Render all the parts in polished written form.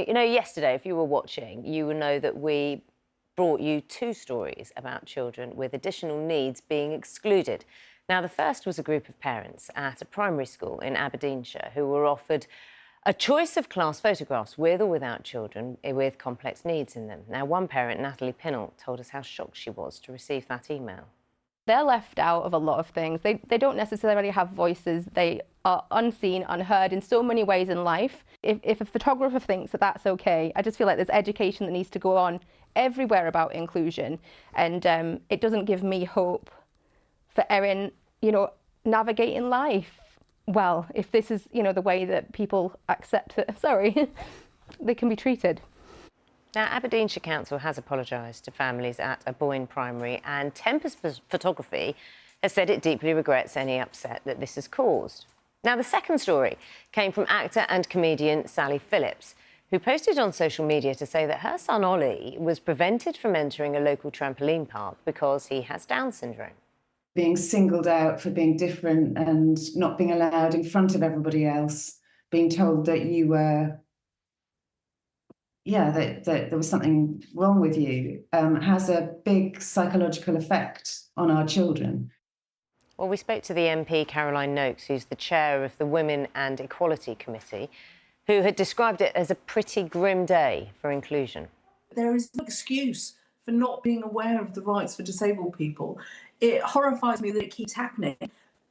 You know, yesterday, if you were watching, you will know that we brought you two stories about children with additional needs being excluded. Now, the first was a group of parents at a primary school in Aberdeenshire who were offered a choice of class photographs with or without children with complex needs in them. Now, one parent, Natalie Pinnell, told us how shocked she was to receive that email. They're left out of a lot of things. They don't necessarily have voices. They are unseen, unheard in so many ways in life. If a photographer thinks that that's okay, I just feel like there's education that needs to go on everywhere about inclusion. And it doesn't give me hope for Erin, you know, navigating life well, if this is, you know, the way that people accept that, sorry, they can be treated. Now, Aberdeenshire Council has apologised to families at a Boyne Primary, and Tempest Photography has said it deeply regrets any upset that this has caused. Now, the second story came from actor and comedian Sally Phillips, who posted on social media to say that her son Ollie was prevented from entering a local trampoline park because he has Down syndrome. Being singled out for being different and not being allowed in front of everybody else, being told that you were that there was something wrong with you, has a big psychological effect on our children. Well, we spoke to the MP Caroline Noakes, who's the chair of the Women and Equality Committee, who had described it as a pretty grim day for inclusion. There is no excuse for not being aware of the rights for disabled people. It horrifies me that it keeps happening.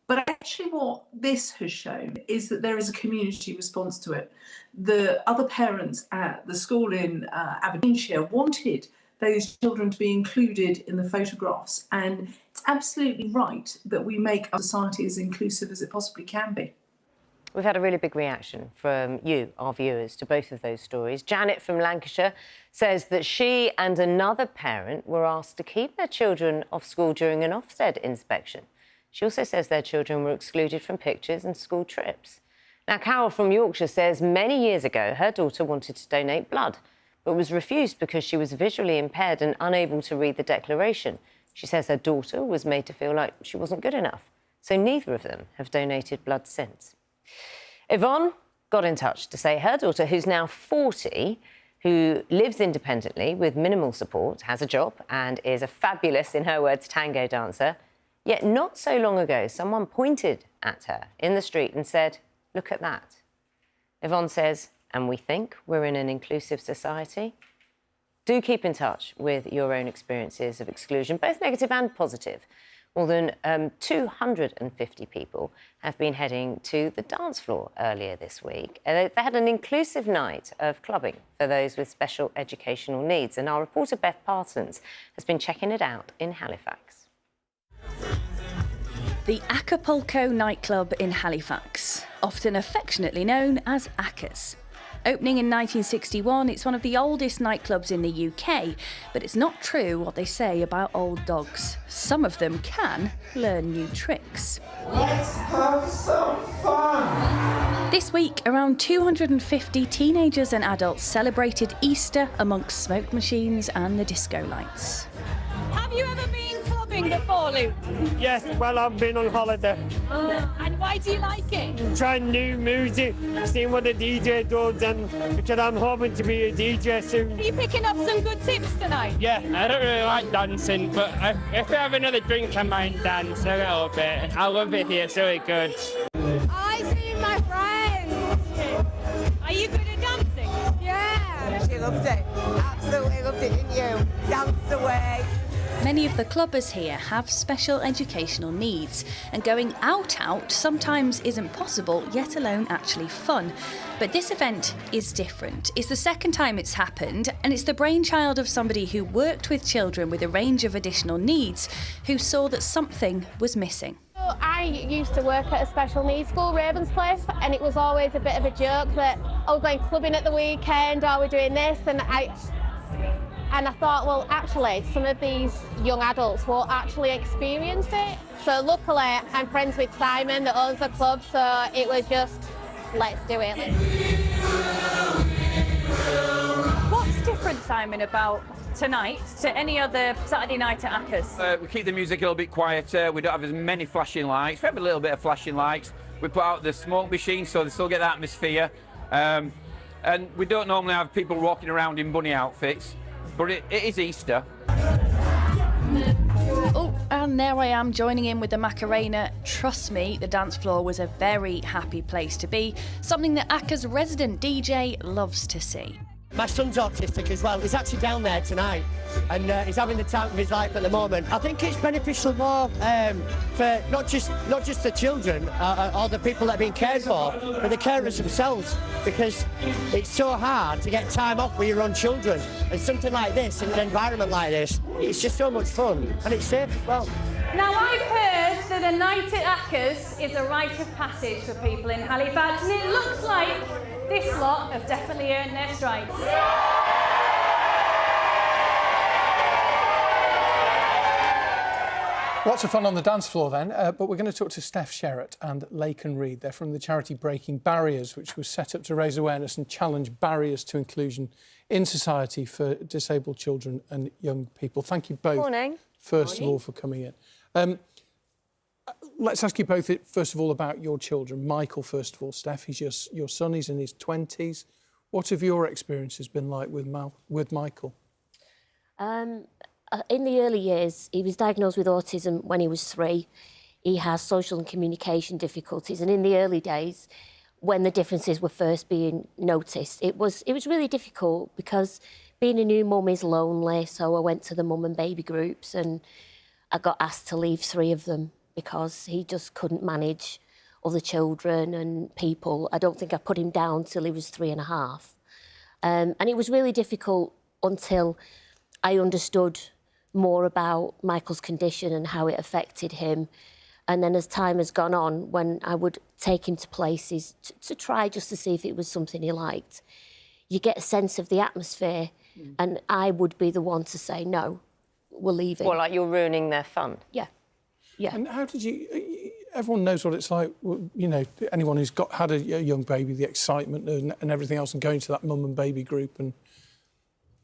But actually what this has shown is that there is a community response to it. The other parents at the school in Aberdeenshire wanted those children to be included in the photographs, and it's absolutely right that we make our society as inclusive as it possibly can be. We've had a really big reaction from you, our viewers, to both of those stories. Janet from Lancashire says that she and another parent were asked to keep their children off school during an Ofsted inspection. She also says their children were excluded from pictures and school trips. Now, Carol from Yorkshire says many years ago her daughter wanted to donate blood, but was refused because she was visually impaired and unable to read the declaration. She says her daughter was made to feel like she wasn't good enough, so neither of them have donated blood since. Yvonne got in touch to say her daughter, who's now 40, who lives independently with minimal support, has a job and is a fabulous, in her words, tango dancer. Yet not so long ago, someone pointed at her in the street and said, "Look at that." Yvonne says, and we think we're in an inclusive society. Do keep in touch with your own experiences of exclusion, both negative and positive. More than 250 people have been heading to the dance floor earlier this week. They had an inclusive night of clubbing for those with special educational needs, and our reporter Beth Parsons has been checking it out in Halifax. The Acapulco nightclub in Halifax, often affectionately known as Acca's. Opening in 1961, it's one of the oldest nightclubs in the UK, but it's not true what they say about old dogs. Some of them can learn new tricks. Let's have some fun! This week, around 250 teenagers and adults celebrated Easter amongst smoke machines and the disco lights. Have you ever been clubbing before, Luke? Yes, well, I've been on holiday. And why do you like it? Trying new music, seeing what the DJ does, and because I'm hoping to be a DJ soon. Are you picking up some good tips tonight? Yeah, I don't really like dancing, but if I have another drink, I might dance a little bit. I love it here, it's really good. I see my friends. Are you good at dancing? Yeah. She loved it. Absolutely loved it, didn't you? Danced away. Many of the clubbers here have special educational needs, and going out sometimes isn't possible, yet alone actually fun. But this event is different. It's the second time it's happened, and it's the brainchild of somebody who worked with children with a range of additional needs, who saw that something was missing. I used to work at a special needs school, Ravenscliffe, and it was always a bit of a joke that we're going clubbing at the weekend, or we're doing this, and I thought, well, actually, some of these young adults won't actually experience it. So luckily, I'm friends with Simon that owns the club, so it was just, let's do it. What's different, Simon, about tonight to any other Saturday night at Acca's? We keep the music a little bit quieter. We don't have as many flashing lights. We have a little bit of flashing lights. We put out the smoke machine so they still get the atmosphere. And we don't normally have people walking around in bunny outfits, but it is Easter. Oh, and there I am joining in with the Macarena. Trust me, the dance floor was a very happy place to be, something that Acca's resident DJ loves to see. My son's autistic as well. He's actually down there tonight, and he's having the time of his life at the moment. I think it's beneficial more for not just the children or the people that are being cared for, but the carers themselves, because it's so hard to get time off with your own children. And something like this, in an environment like this, it's just so much fun, and it's safe as well. Now, I've heard that a night at Acca's is a rite of passage for people in Halifax, and it looks like this lot have definitely earned their stripes. Lots of fun on the dance floor then, but we're going to talk to Steph, Sherratt and Laken Reid. They're from the charity Breaking Barriers, which was set up to raise awareness and challenge barriers to inclusion in society for disabled children and young people. Thank you both. Morning. First of all, for coming in. Let's ask you both, first of all, about your children. Michael, first of all. Steph, he's your son, he's in his 20s. What have your experiences been like with Michael? In the early years, he was diagnosed with autism when he was 3. He has social and communication difficulties. And in the early days, when the differences were first being noticed, it was really difficult because being a new mum is lonely. So I went to the mum and baby groups and I got asked to leave 3 of them because he just couldn't manage other children and people. I don't think I put him down till he was 3.5. And it was really difficult until I understood more about Michael's condition and how it affected him. And then as time has gone on, when I would take him to places to try just to see if it was something he liked, you get a sense of the atmosphere and I would be the one to say, no, we're leaving. Well, like you're ruining their fun. Yeah. Yeah. And how did you... Everyone knows what it's like, you know, anyone who's had a young baby, the excitement and everything else, and going to that mum and baby group. And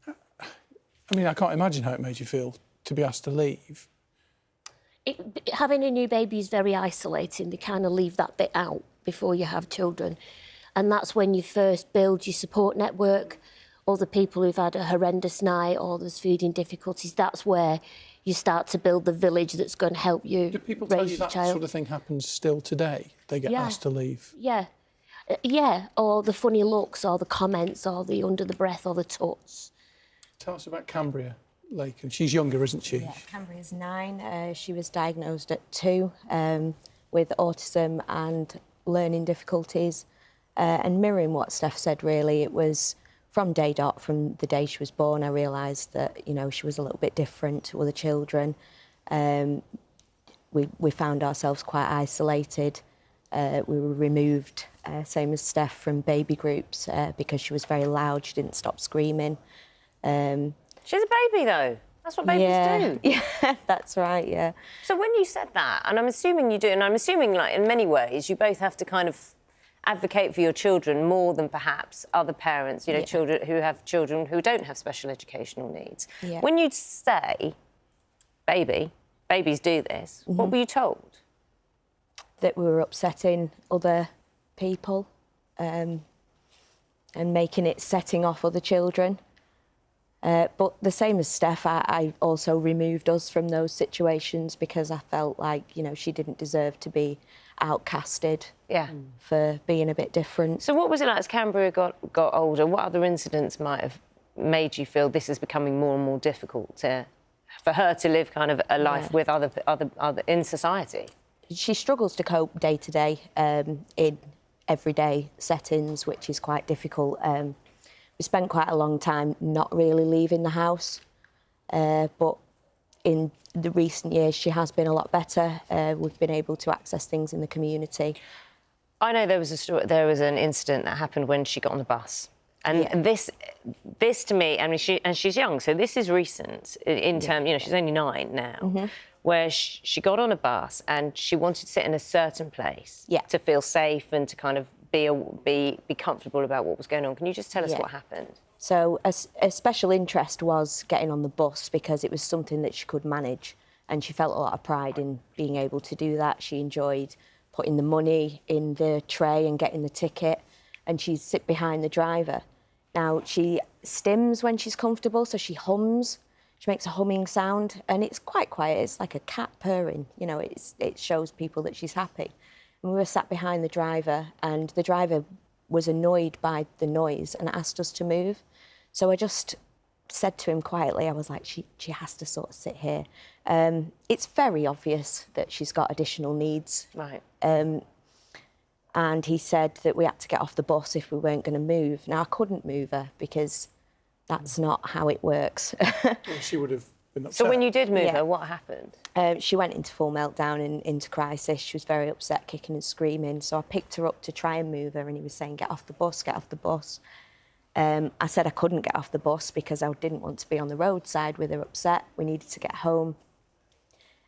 I mean, I can't imagine how it made you feel to be asked to leave. Having a new baby is very isolating. They kind of leave that bit out before you have children. And that's when you first build your support network. All the people who've had a horrendous night or there's feeding difficulties, that's where you start to build the village that's going to help you raise your child. Do people tell you that sort of thing happens still today? They get asked to leave? Yeah. Yeah, or the funny looks or the comments or the under the breath or the tuts. Tell us about Cambria, Laken. She's younger, isn't she? Yeah, Cambria's 9. She was diagnosed at 2 with autism and learning difficulties. And mirroring what Steph said, really, it was from day dot, from the day she was born, I realised that, you know, she was a little bit different to other children. We found ourselves quite isolated. We were removed, same as Steph, from baby groups because she was very loud. She didn't stop screaming. She's a baby, though. That's what babies do. Yeah, that's right, yeah. So when you said that, and I'm assuming you do, and I'm assuming, like, in many ways, you both have to kind of advocate for your children more than perhaps other parents, you know, children who have children who don't have special educational needs. Yeah. When you say, babies do this, what were you told? That we were upsetting other people and making it setting off other children. But the same as Steph, I also removed us from those situations because I felt like, you know, she didn't deserve to be outcasted for being a bit different. So what was it like as Cambria got older? What other incidents might have made you feel this is becoming more and more difficult for her to live kind of a life with other in society? She struggles to cope day to day in everyday settings, which is quite difficult. We spent quite a long time not really leaving the house, but in the recent years she has been a lot better. We've been able to access things in the community. I know there was an incident that happened when she got on the bus. And this to me, I mean, she's young, so this is recent in terms, you know, she's only 9 now, where she got on a bus and she wanted to sit in a certain place to feel safe and to kind of be comfortable about what was going on. Can you just tell us what happened? So a special interest was getting on the bus because it was something that she could manage, and she felt a lot of pride in being able to do that. She enjoyed putting the money in the tray and getting the ticket, and she'd sit behind the driver. Now, she stims when she's comfortable, so she hums. She makes a humming sound, and it's quite quiet. It's like a cat purring. You know, it shows people that she's happy. And we were sat behind the driver, and the driver was annoyed by the noise and asked us to move. So I just said to him quietly, I was like, she has to sort of sit here. It's very obvious that she's got additional needs. Right. And he said that we had to get off the bus if we weren't going to move. Now, I couldn't move her because that's not how it works. She would have been upset. So when you did move her, what happened? She went into full meltdown and into crisis. She was very upset, kicking and screaming. So I picked her up to try and move her, and he was saying, get off the bus, get off the bus. I said I couldn't get off the bus because I didn't want to be on the roadside with her upset. We needed to get home.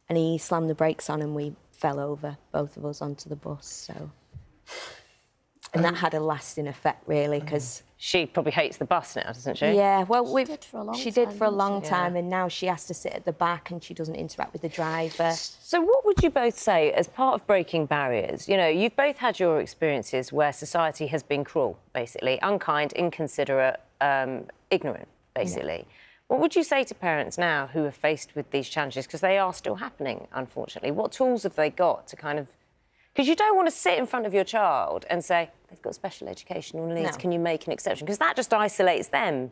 And he slammed the brakes on and we fell over, both of us, onto the bus. So, and that had a lasting effect, really, because... She probably hates the bus now, doesn't she? Yeah, well, she did for a long time, and now she has to sit at the back and she doesn't interact with the driver. So what would you both say, as part of breaking barriers, you know, you've both had your experiences where society has been cruel, basically, unkind, inconsiderate, ignorant, basically. Yeah. What would you say to parents now who are faced with these challenges, because they are still happening, unfortunately? What tools have they got to kind of... Because you don't want to sit in front of your child and say, they've got special educational needs, can you make an exception? Because that just isolates them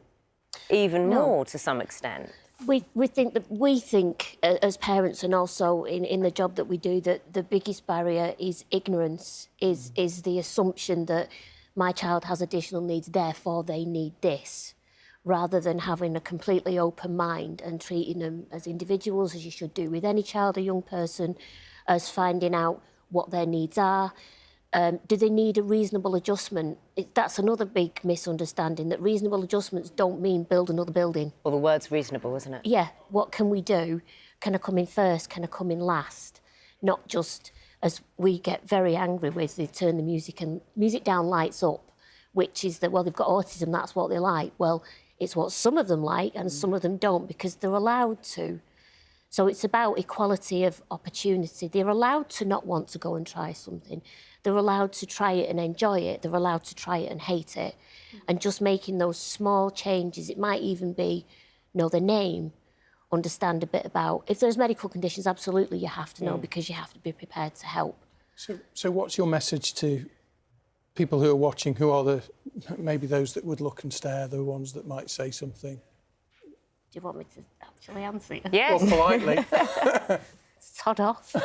even more to some extent. We think as parents, and also in the job that we do, that the biggest barrier is ignorance, is the assumption that my child has additional needs, therefore they need this, rather than having a completely open mind and treating them as individuals, as you should do with any child or young person, as finding out what their needs are. Do they need a reasonable adjustment? That's another big misunderstanding, that reasonable adjustments don't mean build another building. Well, the word's reasonable, isn't it? Yeah, what can we do? Can I come in first? Can I come in last? Not just, as we get very angry with, they turn the music down, lights up, which is that, well, they've got autism, that's what they like. Well, it's what some of them like and some of them don't, because they're allowed to. So it's about equality of opportunity. They're allowed to not want to go and try something. They're allowed to try it and enjoy it. They're allowed to try it and hate it. And just making those small changes, it might even be know their name, understand a bit about... If there's medical conditions, absolutely you have to know, because you have to be prepared to help. So what's your message to people who are watching, who are maybe those that would look and stare, the ones that might say something? Do you want me to actually answer? Yes. Well, politely. Sod off.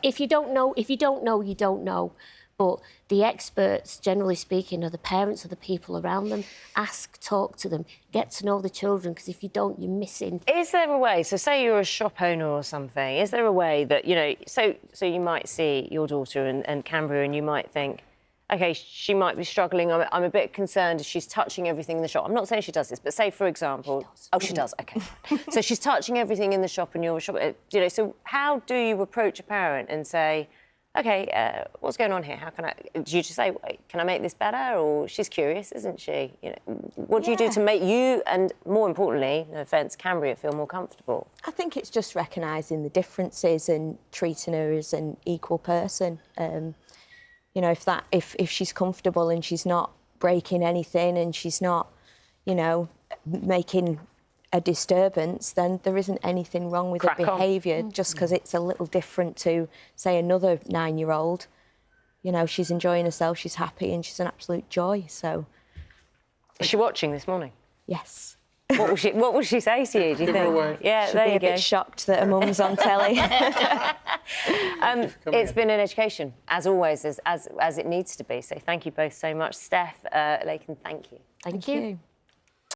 If you don't know, you don't know. But the experts, generally speaking, are the parents or the people around them. Ask, talk to them, get to know the children, because if you don't, you're missing. Is there a way, so say you're a shop owner or something, is there a way that, you know, so you might see your daughter and Canberra and you might think, OK, she might be struggling. I'm a bit concerned if she's touching everything in the shop. I'm not saying she does this, but say, for example... She does. Oh, she does, OK. So she's touching everything in the shop and you're shopping... You know, so how do you approach a parent and say, OK, what's going on here? How can I... Do you just say, can I make this better? Or she's curious, isn't she? You know, what do you do to make you, and more importantly, no offence, Cambria, feel more comfortable? I think it's just recognising the differences and treating her as an equal person. You know, if she's comfortable and she's not breaking anything and she's not, you know, making a disturbance, then there isn't anything wrong with her behaviour, just because it's a little different to, say, another 9-year-old. You know, she's enjoying herself, she's happy, and she's an absolute joy, so... Is she watching this morning? Yes. What will she say to you, do you think? Yeah, she'll there be you a go. bit shocked that her mum's on telly. It's been an education, as always, as it needs to be. So thank you both so much. Steph, Lakin, thank you. Thank you.